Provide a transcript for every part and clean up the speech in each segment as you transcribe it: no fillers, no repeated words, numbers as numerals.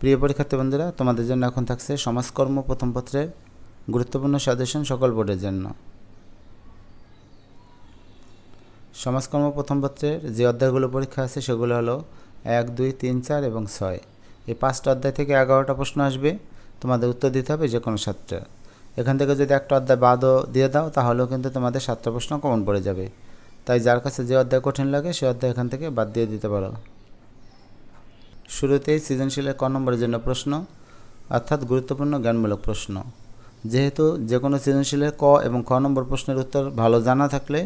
প্রিয় পরীক্ষার্থী বন্ধুরা, তোমাদের জন্য এখন থাকছে সমাজকর্ম প্রথম পত্রের গুরুত্বপূর্ণ সাজেশন সকল বোর্ডের জন্য। সমাজকর্ম প্রথম পত্রের যে অধ্যায়গুলো পরীক্ষা আছে সেগুলো হলো 1, 2, 3, 4 এবং 6। এই 5টা অধ্যায় থেকে 11টা প্রশ্ন আসবে, তোমাদের উত্তর দিতে হবে যে কোনো 7টা। এখান থেকে যদি একটা অধ্যায় বাদও দিয়ে দাও তাহলেও কিন্তু তোমাদের 7টা প্রশ্ন কমন পড়ে যাবে। তাই যার কাছে যে অধ্যায় কঠিন লাগে সে অধ্যায় এখান থেকে বাদ দিয়ে দিতে পারো। শুরুতেই সৃজনশীলের ক নম্বরের জন্য প্রশ্ন, অর্থাৎ গুরুত্বপূর্ণ জ্ঞানমূলক প্রশ্ন। যেহেতু যে কোনো সৃজনশীলের ক এবং খ নম্বর প্রশ্নের উত্তর ভালো জানা থাকলে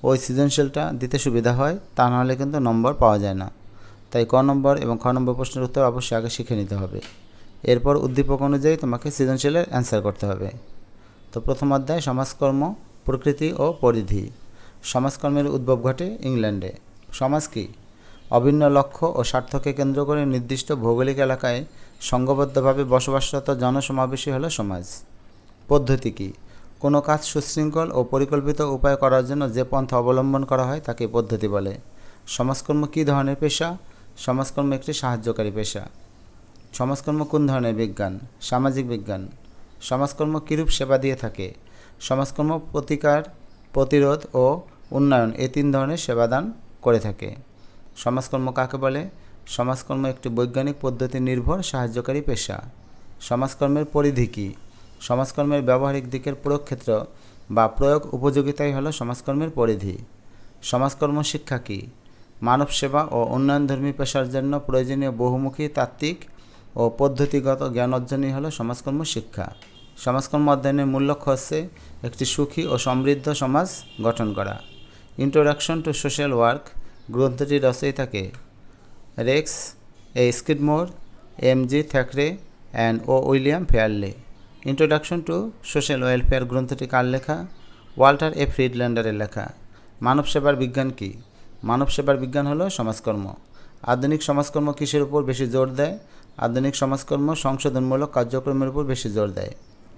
ওই সৃজনশীলটা দিতে সুবিধা হয়, তা নাহলে কিন্তু নম্বর পাওয়া যায় না। তাই ক নম্বর এবং খ নম্বর প্রশ্নের উত্তর অবশ্যই আগে শিখে নিতে হবে। এরপর উদ্দীপক অনুযায়ী তোমাকে সৃজনশীলের অ্যান্সার করতে হবে। তো প্রথম অধ্যায় সমাজকর্ম, প্রকৃতি ও পরিধি। সমাজকর্মের উদ্ভব ঘটে ইংল্যান্ডে। সমাজ কী? অভিন্ন লক্ষ্য ও স্বার্থকে কেন্দ্র করে নির্দিষ্ট ভৌগোলিক এলাকায় সংঘবদ্ধভাবে বসবাসরত জনসমাবেশই হলো সমাজ। পদ্ধতি কী? কোনো কাজ সুশৃঙ্খল ও পরিকল্পিত উপায়ে করার জন্য যে পন্থা অবলম্বন করা হয় তাকে পদ্ধতি বলে। সমাজকর্ম কী ধরনের পেশা? সমাজকর্ম একটি সাহায্যকারী পেশা। সমাজকর্ম কোন ধরনের বিজ্ঞান? সামাজিক বিজ্ঞান। সমাজকর্ম কীরূপ সেবা দিয়ে থাকে? সমাজকর্ম প্রতিকার, প্রতিরোধ ও উন্নয়ন এই 3 ধরনের সেবাদান করে থাকে। সমাজকর্ম কাকে বলে? সমাজকর্ম একটি বৈজ্ঞানিক পদ্ধতি নির্ভর সাহায্যকারী পেশা। সমাজকর্মের পরিধি কী? সমাজকর্মের ব্যবহারিক দিকের প্রয়োগক্ষেত্র বা প্রয়োগ উপযোগিতাই হলো সমাজকর্মের পরিধি। সমাজকর্ম শিক্ষা কী? মানব সেবা ও উন্নয়নধর্মী পেশার জন্য প্রয়োজনীয় বহুমুখী তাত্ত্বিক ও পদ্ধতিগত জ্ঞান অর্জনই হলো সমাজকর্ম শিক্ষা। সমাজকর্ম অধ্যয়নের মূল লক্ষ্য হচ্ছে একটি সুখী ও সমৃদ্ধ সমাজ গঠন করা। ইন্ট্রোডাকশন টু সোশ্যাল ওয়ার্ক গ্রন্থটি রচয়িতাকে? Rex A Skidmore, M G. Thackeray and O William Farley. Introduction to social welfare গ্রন্থটি কার লেখা? ওয়াল্টার এ ফ্রিডল্যান্ডারের লেখা। মানব সেবার বিজ্ঞান কী? মানব সেবার বিজ্ঞান হলো সমাজকর্ম। আধুনিক সমাজকর্ম কিসের উপর বেশি জোর দেয়? আধুনিক সমাজকর্ম সংশোধনমূলক কার্যক্রমের উপর বেশি জোর দেয়।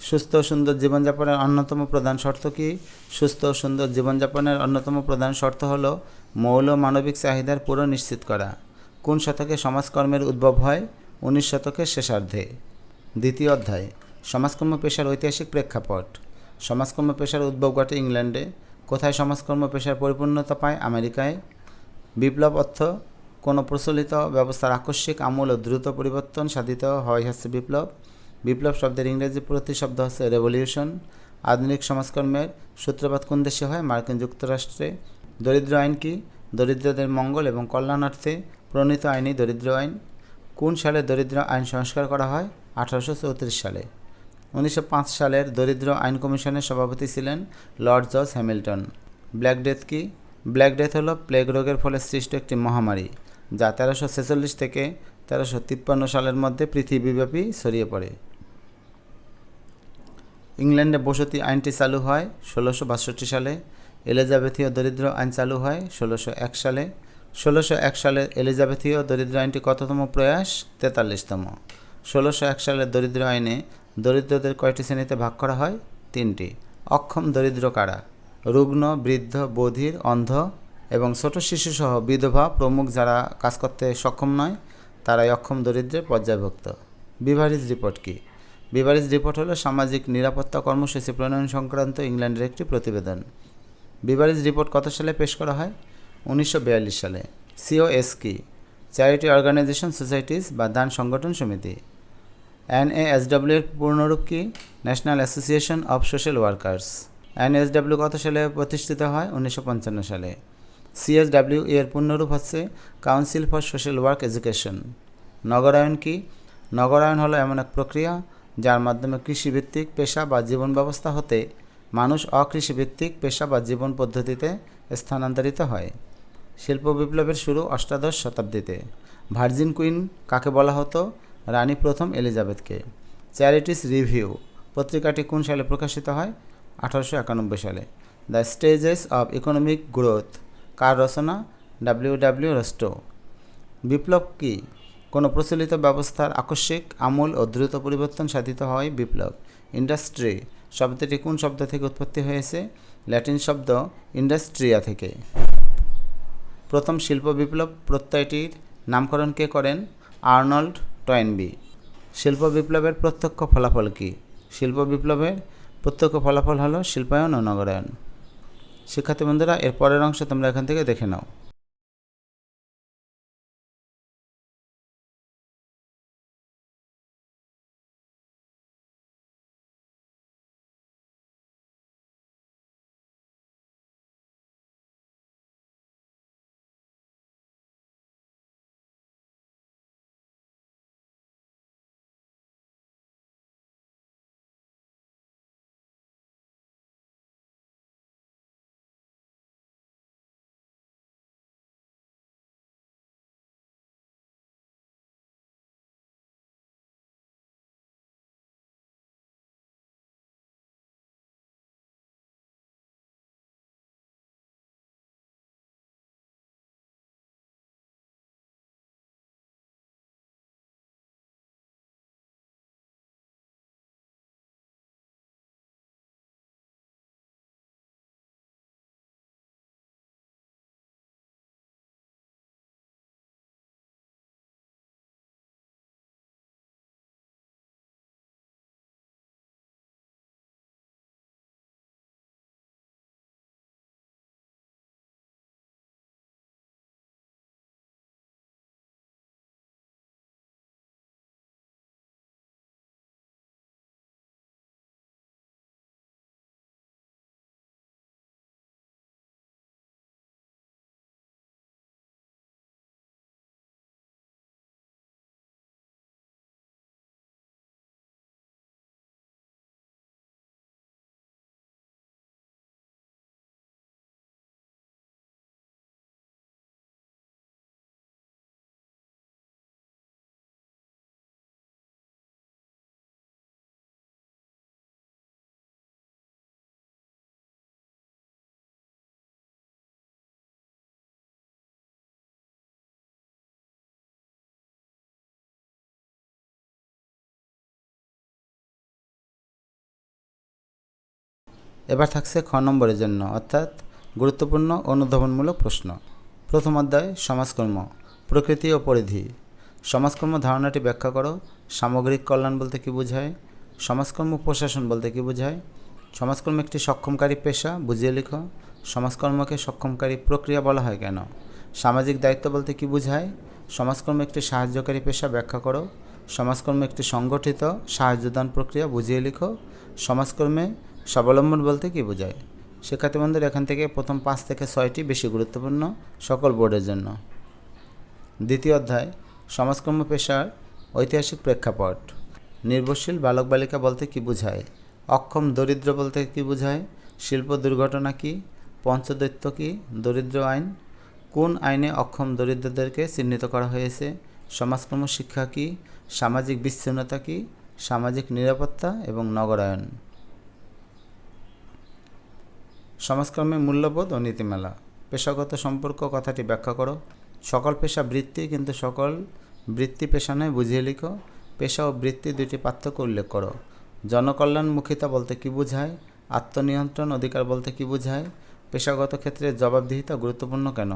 সুস্থ ও সুন্দর জীবনযাপনের অন্যতম প্রধান শর্ত কী? সুস্থ ও সুন্দর জীবনযাপনের অন্যতম প্রধান শর্ত হলো মৌল মানবিক চাহিদার পুরো নিশ্চিত করা। কোন শতকে সমাজকর্মের উদ্ভব হয়? 19 শতকের শেষার্ধে। দ্বিতীয় অধ্যায় সমাজকর্ম পেশার ঐতিহাসিক প্রেক্ষাপট। সমাজকর্ম পেশার উদ্ভব ঘটে ইংল্যান্ডে। কোথায় সমাজকর্ম পেশার পরিপূর্ণতা পায়? আমেরিকায়। বিপ্লব অর্থ কোনো প্রচলিত ব্যবস্থার আকস্মিক আমূল ও দ্রুত পরিবর্তন সাধিত হয় হচ্ছে বিপ্লব। বিপ্লব শব্দের ইংরেজি প্রতিশব্দ হচ্ছে রেভলিউশন। আধুনিক সমাজকর্মের সূত্রপাত কোন দেশে হয়? মার্কিন যুক্তরাষ্ট্রে। দরিদ্র আইন কি? দরিদ্রদের মঙ্গল এবং কল্যাণার্থে প্রণীত আইনই দরিদ্র আইন। কোন সালে দরিদ্র আইন সংস্কার করা হয়? 1834 সালে। 1905 সালের দরিদ্র আইন কমিশনের সভাপতি ছিলেন Lord George Hamilton. Black death কি? ব্ল্যাক ডেথ হলো প্লেগ রোগের ফলে সৃষ্ট একটি মহামারী যা 1346 থেকে 1353 সালের মধ্যে পৃথিবীব্যাপী ছড়িয়ে পড়ে। ইংল্যান্ডে বসতি আইনটি চালু হয় 1662 সালে। এলিজাবেথীয় দরিদ্র আইন চালু হয় 1601 সালে। 1601 সালের এলিজাবেথীয় দরিদ্র আইনটি কততম প্রয়াস? 43তম। 1601 সালের দরিদ্র আইনে দরিদ্রদের কয়টি শ্রেণীতে ভাগ করা হয়? 3টি। অক্ষম দরিদ্র কারা? রুগ্ন, বৃদ্ধ, বধির, অন্ধ এবং ছোট শিশুসহ বিধবা প্রমুখ যারা কাজ করতে সক্ষম নয় তারাই অক্ষম দরিদ্রের পর্যায়ভুক্ত। বিভারিজ রিপোর্ট কী? বিভারিজ রিপোর্ট হলো সামাজিক নিরাপত্তা কর্মসূচি প্রণয়ন সংক্রান্ত ইংল্যান্ডের একটি প্রতিবেদন। বিভারিজ রিপোর্ট কত সালে পেশ করা হয়? 1942 সালে। সিওএস কি? চ্যারিটি অর্গানাইজেশন সোসাইটিস বা দান সংগঠন সমিতি। এনএএসডব্লিউ এর পূর্ণরূপ কি? National Association of Social Workers. NASW কত সালে প্রতিষ্ঠিত হয়? 1955 সালে। সিএসডব্লিউ এর পূর্ণরূপ হচ্ছে Council for Social Work Education. নগরায়ন কি? নগরায়ন হলো এমন এক প্রক্রিয়া যার মাধ্যমে কৃষিভিত্তিক পেশা বা জীবন ব্যবস্থা হতে মানুষ অকৃষিভিত্তিক পেশা বা জীবন পদ্ধতিতে স্থানান্তরিত হয়। শিল্প বিপ্লবের শুরু 18 শতাব্দীতে। ভার্জিন কুইন কাকে বলা হতো? রানী প্রথম এলিজাবেথকে। চ্যারিটিস রিভিউ পত্রিকাটি কোন সালে প্রকাশিত হয়? 1891 সালে। The Stages of Economic Growth কার রচনা? W Rostow. বিপ্লব কি? কোনো প্রচলিত ব্যবস্থার আকস্মিক আমূল ও দ্রুত পরিবর্তন সাধিত হয় বিপ্লব। ইন্ডাস্ট্রি শব্দটি কোন শব্দ থেকে উৎপত্তি হয়েছে? ল্যাটিন শব্দ ইন্ডাস্ট্রিয়া থেকে। প্রথম শিল্প বিপ্লব প্রত্যয়টির নামকরণ কে করেন? Arnold Toynbee. শিল্প বিপ্লবের প্রত্যক্ষ ফলাফল কী? শিল্প বিপ্লবের প্রত্যক্ষ ফলাফল হলো শিল্পায়ন ও নগরায়ন। শিক্ষার্থী বন্ধুরা, এর পরের অংশ তোমরা এখান থেকে দেখে নাও। এবার থাকছে খ নম্বরের জন্য, অর্থাৎ গুরুত্বপূর্ণ অনুধাবনমূলক প্রশ্ন। প্রথম অধ্যায় সমাজকর্ম, প্রকৃতি ও পরিধি। সমাজকর্ম ধারণাটি ব্যাখ্যা করো। সামগ্রিক কল্যাণ বলতে কী বোঝায়? সমাজকর্ম প্রশাসন বলতে কী বোঝায়? সমাজকর্ম একটি সক্ষমকারী পেশা, বুঝিয়ে লিখো। সমাজকর্মকে সক্ষমকারী প্রক্রিয়া বলা হয় কেন? সামাজিক দায়িত্ব বলতে কী বোঝায়? সমাজকর্ম একটি সাহায্যকারী পেশা, ব্যাখ্যা করো। সমাজকর্ম একটি সংগঠিত সাহায্যদান প্রক্রিয়া, বুঝিয়ে লিখো। সমাজকর্মে স্বাবলম্বন বলতে কী বোঝায়? শিক্ষার্থী বন্ধুরা, এখান থেকে প্রথম 5 থেকে 6টি বেশি গুরুত্বপূর্ণ সকল বোর্ডের জন্য। দ্বিতীয় অধ্যায় সমাজকর্ম পেশার ঐতিহাসিক প্রেক্ষাপট। নির্ভরশীল বালক বালিকা বলতে কী বোঝায়? অক্ষম দরিদ্র বলতে কী বোঝায়? শিল্প দুর্ঘটনা কী? পঞ্চদৈত্য কী? দরিদ্র আইন। কোন আইনে অক্ষম দরিদ্রদেরকে চিহ্নিত করা হয়েছে? সমাজকর্ম শিক্ষা কী? সামাজিক বিচ্ছিন্নতা কী? সামাজিক নিরাপত্তা এবং নগরায়ন। সমাজকর্মে মূল্যবোধ ও নীতিমালা। পেশাগত সম্পর্ক কথাটি ব্যাখ্যা করো। সকল পেশা বৃত্তি, কিন্তু সকল বৃত্তি পেশা নয়, বুঝিয়ে লিখো। পেশা ও বৃত্তি দুটি পার্থক্য উল্লেখ করো। জনকল্যাণমুখিতা বলতে কী বোঝায়? আত্মনিয়ন্ত্রণ অধিকার বলতে কী বোঝায়? পেশাগত ক্ষেত্রে জবাবদিহিতা গুরুত্বপূর্ণ কেন?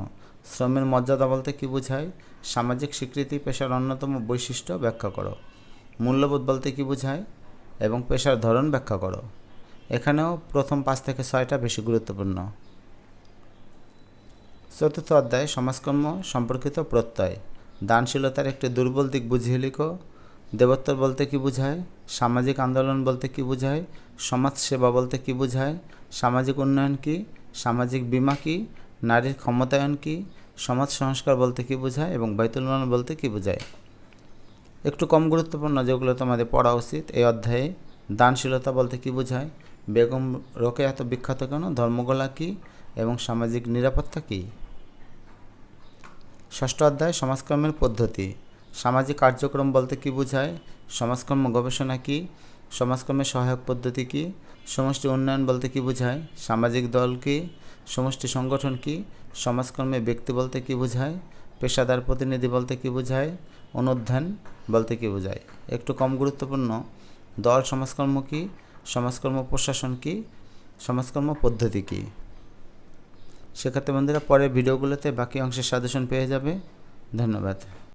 শ্রমের মর্যাদা বলতে কী বোঝায়? সামাজিক স্বীকৃতি পেশার অন্যতম বৈশিষ্ট্য, ব্যাখ্যা করো। মূল্যবোধ বলতে কী বোঝায় এবং পেশার ধরন ব্যাখ্যা করো। এখানেও প্রথম 5 থেকে 6টা বেশি গুরুত্বপূর্ণ। চতুর্থ অধ্যায় সমাজকর্ম সম্পর্কিত প্রত্যয়। দানশীলতার একটি দুর্বল দিক, বুঝিয়ে লিখো। দেবোত্তর বলতে কী বোঝায়? সামাজিক আন্দোলন বলতে কী বোঝায়? সমাজ সেবা বলতে কী বোঝায়? সামাজিক উন্নয়ন কী? সামাজিক বীমা কী? নারীর ক্ষমতায়ন কী? সমাজ সংস্কার বলতে কী বোঝায় এবং বাইতুল মাল বলতে কী বোঝায়? একটু কম গুরুত্বপূর্ণ, যেগুলো তোমাদের পড়া উচিত এই অধ্যায়ে। দানশীলতা বলতে কী বোঝায়? বেগম রোকেয়া এত বিখ্যাত কেন? ধর্মগোলা কী এবং সামাজিক নিরাপত্তা কী? ষষ্ঠ অধ্যায় সমাজকর্মের পদ্ধতি। সামাজিক কার্যক্রম বলতে কী বোঝায়? সমাজকর্ম গবেষণা কী? সমাজকর্মের সহায়ক পদ্ধতি কী? সমষ্টি উন্নয়ন বলতে কী বোঝায়? সামাজিক দল কী? সমষ্টি সংগঠন কী? সমাজকর্মে ব্যক্তি বলতে কী বোঝায়? পেশাদার প্রতিনিধি বলতে কী বোঝায়? অনুধ্যান বলতে কী বোঝায়? একটু কম গুরুত্বপূর্ণ, দল সমাজকর্ম কী? সমাজকর্ম প্রশাসন কী? সমাজকর্ম পদ্ধতি কী? শিক্ষার্থী বন্ধুরা, পরের ভিডিওগুলোতে বাকি অংশের সাজেশন পেয়ে যাবে। ধন্যবাদ।